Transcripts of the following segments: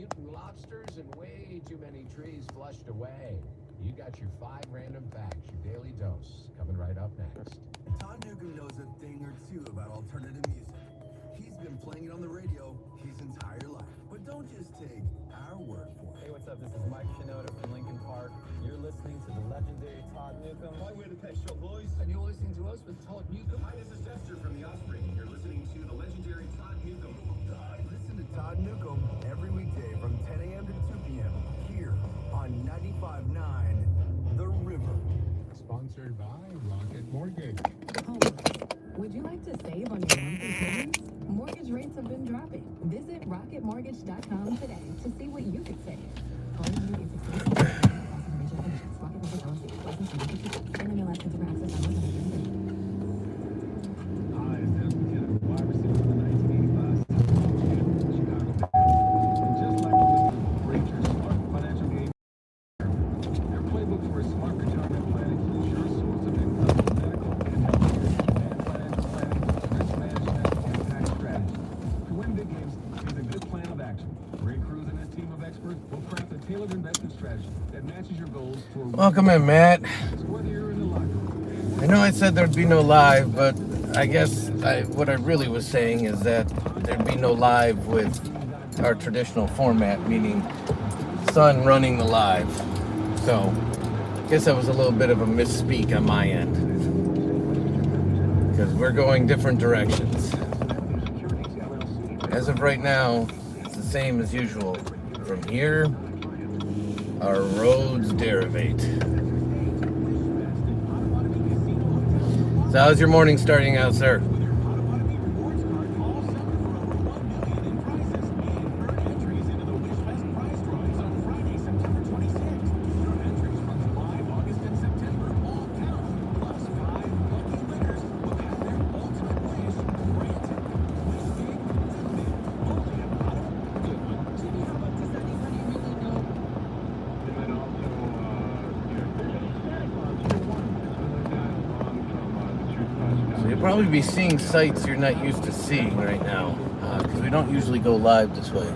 mutant lobsters, and way too many trees flushed away. You got your 5 random facts, your daily dose, coming right up next. Todd Newcomb knows a thing or two about alternative music. He's been playing it on the radio his entire life. But don't just take our word for it. Hey, what's up? This is Mike Shinoda from Lincoln Park. You're listening to the legendary Todd Newcomb. Highway to Pet Show, boys. And you're listening to us with Todd Newcomb. Hi, this is Chester from The Offspring. You're listening to the legendary Todd Newcomb. Listen to Todd Newcomb every weekday from 10 a.m. to 2 p.m. here on 95.9 The River. Sponsored by Rocket Mortgage. Would you like to save on your monthly payments? Mortgage rates have been dropping. Visit rocketmortgage.com today to see what you could save. All you need is exclusive Rocket Mortgage LLC. License and Massachusetts. NMLS consumer access on Hi, it's Dennis McKenna, wide receiver for the 1985 Chicago Bears. And just like Rangers Smart Financial Game, their playbook for a smart retirement plan includes your source of income, medical and healthcare, and financial planning, risk management, and tax strategy. To win big games, here's a good plan of action. Ray Cruz and his team of experts will craft a tailored investment strategy that matches your goals for. Welcome in, Matt. Whether you're in the locker room. I know I said there'd be no live, but I guess what I really was saying is that there'd be no live with our traditional format, meaning Son running the live. So, I guess that was a little bit of a misspeak on my end. Because we're going different directions. As of right now, it's the same as usual. From here, our roads derivate. So how's your morning starting out, sir? Probably be seeing sights you're not used to seeing right now, because we don't usually go live this way.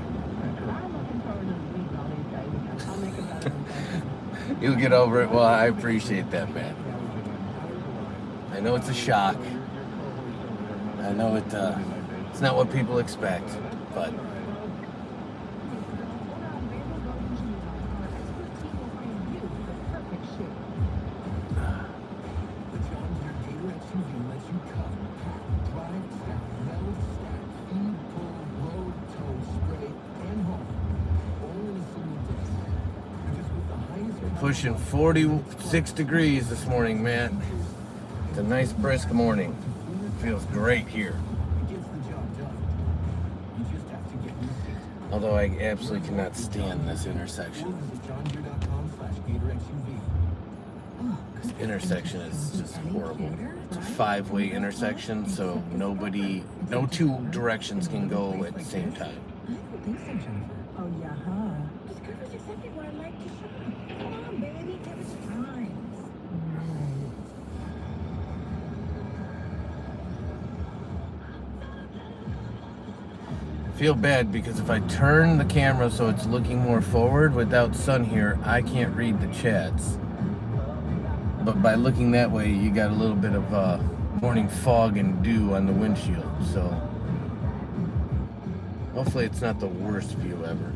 You'll get over it. Well, I appreciate that, man. I know it's a shock. I know it's not what people expect, but pushing 46 degrees this morning, man. It's a nice brisk morning. It feels great here. Although I absolutely cannot stand this intersection. This intersection is just horrible. It's a 5-way intersection, so no two directions can go at the same time. Oh, yeah, huh? Discover's exactly what I like to show. Come on, baby, give us time. I feel bad because if I turn the camera so it's looking more forward without Sun here, I can't read the chats. But by looking that way, you got a little bit of morning fog and dew on the windshield, so hopefully it's not the worst view ever.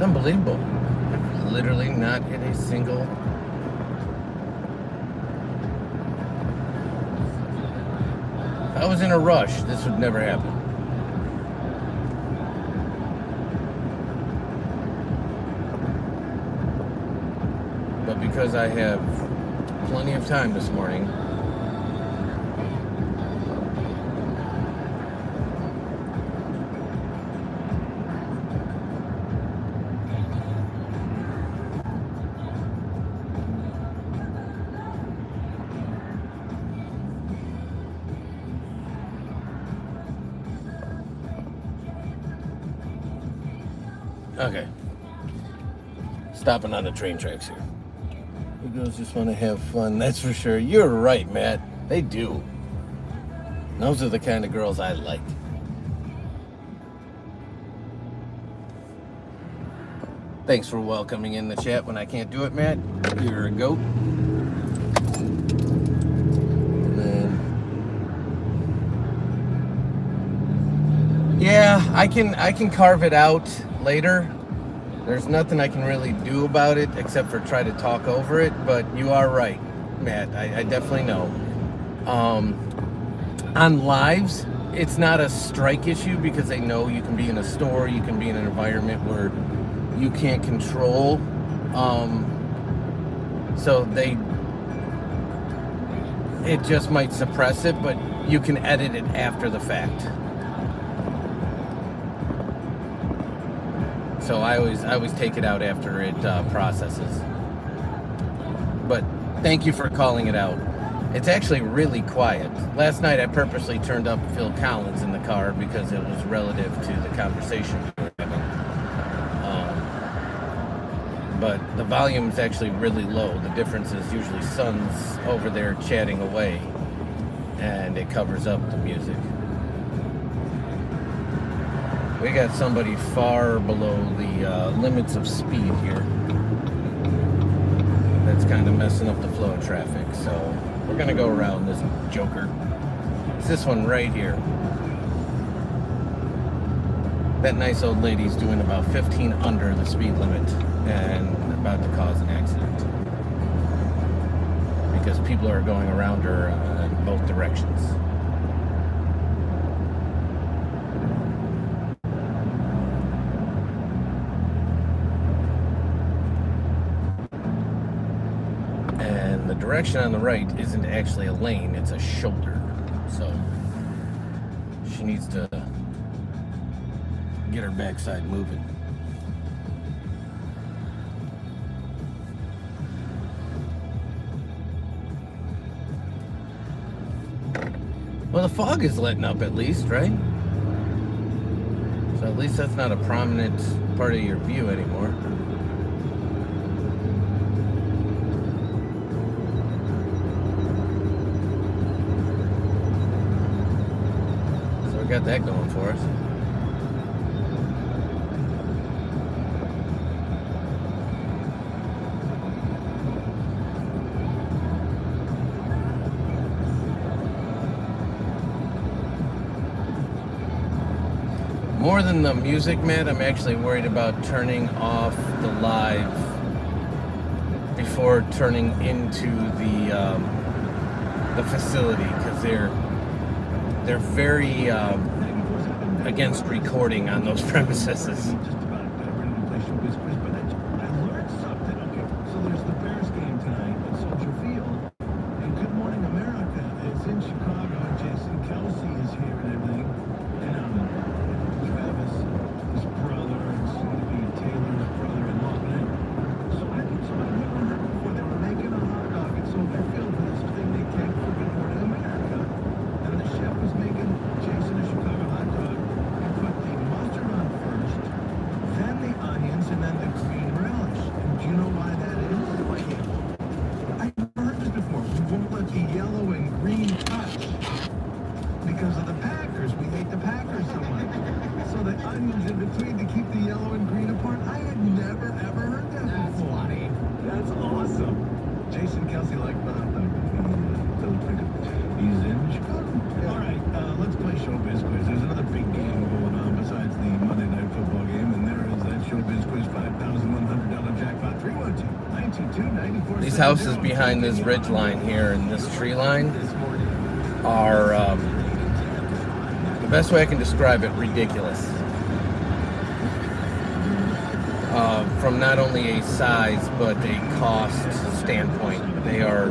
It's unbelievable. I've literally not hit a single. If I was in a rush, this would never happen. But because I have plenty of time this morning, okay, stopping on the train tracks here. You girls just want to have fun, that's for sure. You're right, Matt. They do. And those are the kind of girls I like. Thanks for welcoming in the chat when I can't do it, Matt. You're a goat. And then, yeah, I can carve it out later. There's nothing I can really do about it except for try to talk over it, but you are right, Matt. I definitely know. On lives, it's not a strike issue because they know you can be in a store, you can be in an environment where you can't control. So it just might suppress it, but you can edit it after the fact. So I always take it out after it processes. But thank you for calling it out. It's actually really quiet. Last night I purposely turned up Phil Collins in the car because it was relative to the conversation we were having. But the volume is actually really low. The difference is usually Son's over there chatting away and it covers up the music. We got somebody far below the limits of speed here. That's kind of messing up the flow of traffic. So we're gonna go around this joker. It's this one right here. That nice old lady's doing about 15 under the speed limit and about to cause an accident. Because people are going around her in both directions. The direction on the right isn't actually a lane, it's a shoulder. So she needs to get her backside moving. Well, the fog is letting up at least, right? So at least that's not a prominent part of your view anymore. Got that going for us. More than the music, Matt, I'm actually worried about turning off the live before turning into the facility, because they're very against recording on those premises. Just about ready to play showbiz quiz, but I learned something. Okay, so there's the Bears game tonight at Soldier Field, and Good Morning America is in Chicago, and Jason Kelsey is here and everything, and Travis, his brother, and soon to be Taylor's brother-in-law. So I never heard before they were making a hot dog at Soldier Field for this thing they take for Good Morning America, and the chef was making Jason a Chicago hot dog. Put the mustard on first, then the onions, and then the green relish. And do you know why that is? I've heard this before. We won't let the yellow and green touch because of the Packers. We hate the Packers so much. So the onions in between to keep the yellow and green apart. I had never ever heard that before. That's funny. That's awesome. Jason Kelsey liked the hot dog. He's in Chicago. All right, let's play showbiz quiz. There's another big game going on besides the Monday Night Football game, and there is that showbiz quiz 5 these houses behind this ridge line here and this tree line are, the best way I can describe it, ridiculous. From not only a size, but a cost standpoint. They are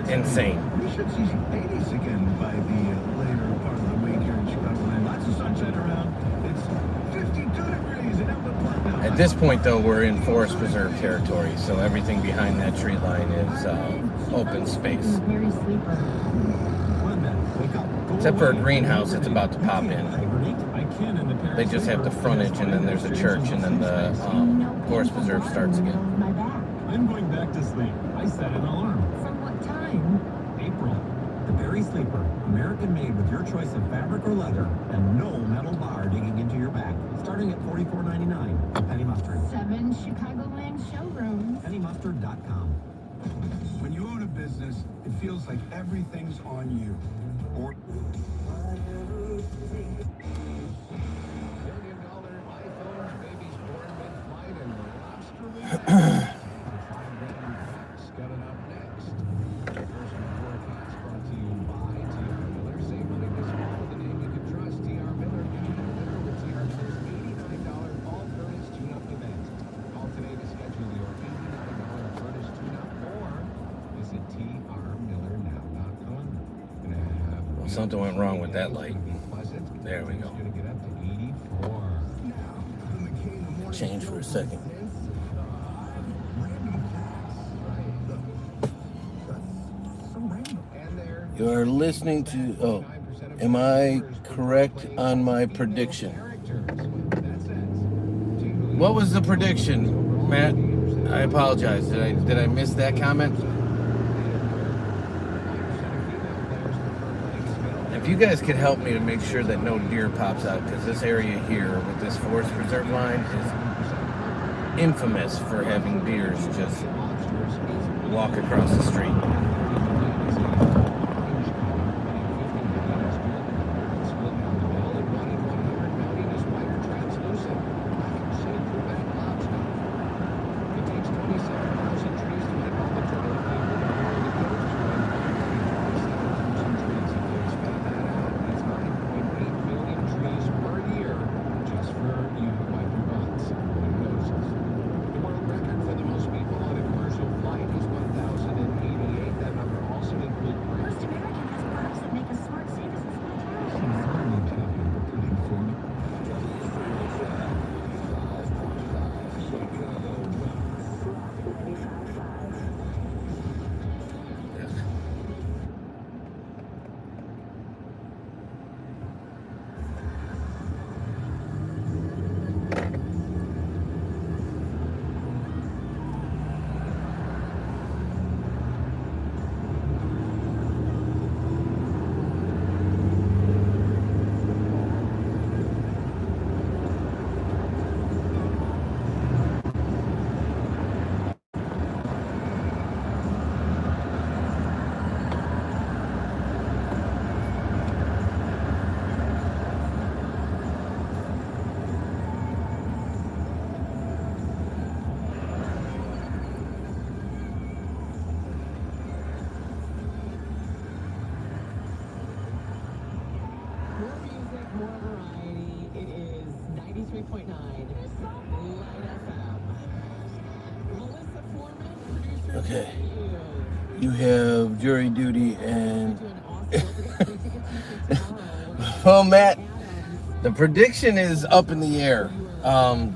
insane. We should see some 80s again by the later part of the week here in Chicagoland. Lots of sunshine around. It's 52 degrees in Elmwood Park now. At this point, though, we're in forest preserve territory, so everything behind that tree line is open space. Very sleeper. Except for a greenhouse that's about to pop in. They just have the frontage, and then there's a church, and then the forest preserve starts again. My back. I'm going back to sleep. I set an alarm. From what time? April. The Berry Sleeper. American made with your choice of fabric or leather and no metal bar digging into your back. Starting at $44.99 from Penny Mustard. 7 Chicagoland showrooms. PennyMustard.com. When you own a business, it feels like everything's on you. Or iPhones, babies born mid-flight, and lobster coming up next. First forecast brought to you by TR Miller. Save money this fall with the name you can trust. TR Miller. Get you Miller with TR Miller's $89 fall furnace tune-up event. Call today to schedule your $89 furnace tune-up or visit trmillernow.com. Well, something went wrong with that light. There we go. Going to get up to 84. Change for a second. You are listening to, oh, am I correct on my prediction? What was the prediction, Matt? I apologize. Did I miss that comment? If you guys could help me to make sure that no deer pops out, because this area here with this forest preserve line is infamous for having deers just walk across the street. More music, more variety. It is 93.9 Light FM. Melissa Foreman, producer. Okay. You have jury duty and... Well, Matt, the prediction is up in the air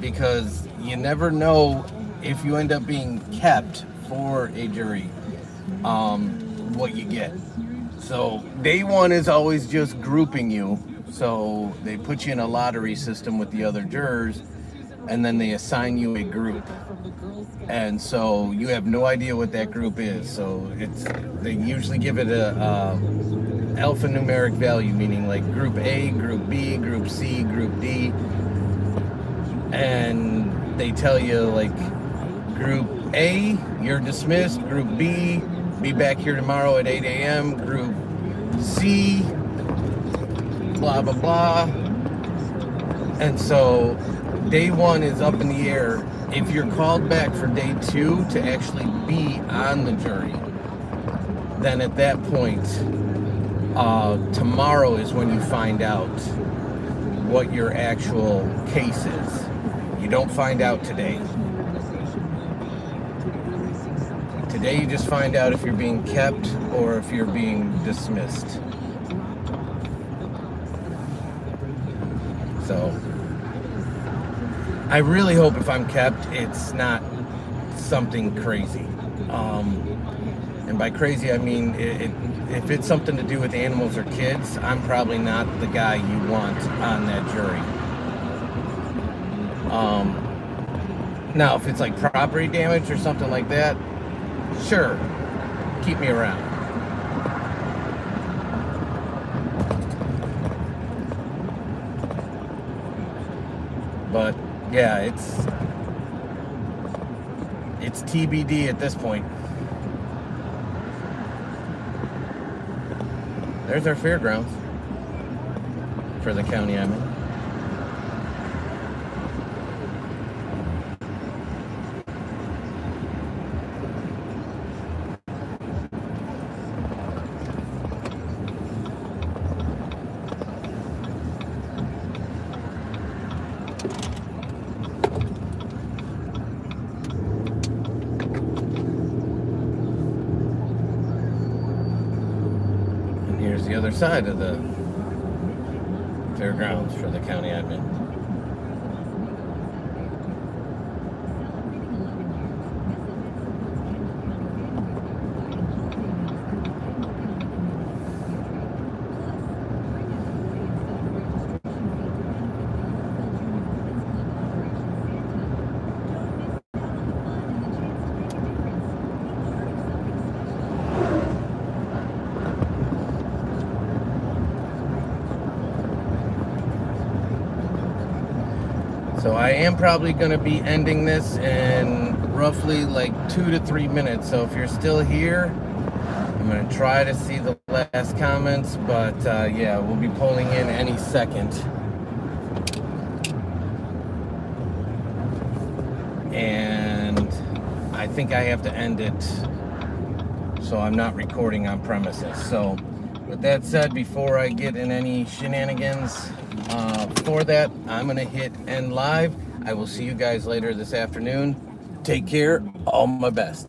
because you never know if you end up being kept for a jury, what you get. So day one is always just grouping you. So they put you in a lottery system with the other jurors, and then they assign you a group. And so you have no idea what that group is. So they usually give it a alphanumeric value, meaning like group A, group B, group C, group D. And they tell you like group A, you're dismissed. Group B, be back here tomorrow at 8 a.m. Group C, blah, blah, blah. And so day 1 is up in the air. If you're called back for day 2 to actually be on the jury, then at that point, tomorrow is when you find out what your actual case is. You don't find out today. Today you just find out if you're being kept or if you're being dismissed. So I really hope if I'm kept, it's not something crazy. And by crazy, I mean, if it's something to do with animals or kids, I'm probably not the guy you want on that jury. Now, if it's like property damage or something like that, sure, keep me around. But yeah, it's TBD at this point. There's our fairgrounds for the county I'm in. Here's the other side of the fairgrounds for the county I'm in. So I am probably going to be ending this in roughly like 2 to 3 minutes. So if you're still here, I'm going to try to see the last comments, but yeah, we'll be pulling in any second. And I think I have to end it so I'm not recording on premises. So with that said, before I get in any shenanigans, for that, I'm going to hit end live. I will see you guys later this afternoon. Take care. All my best.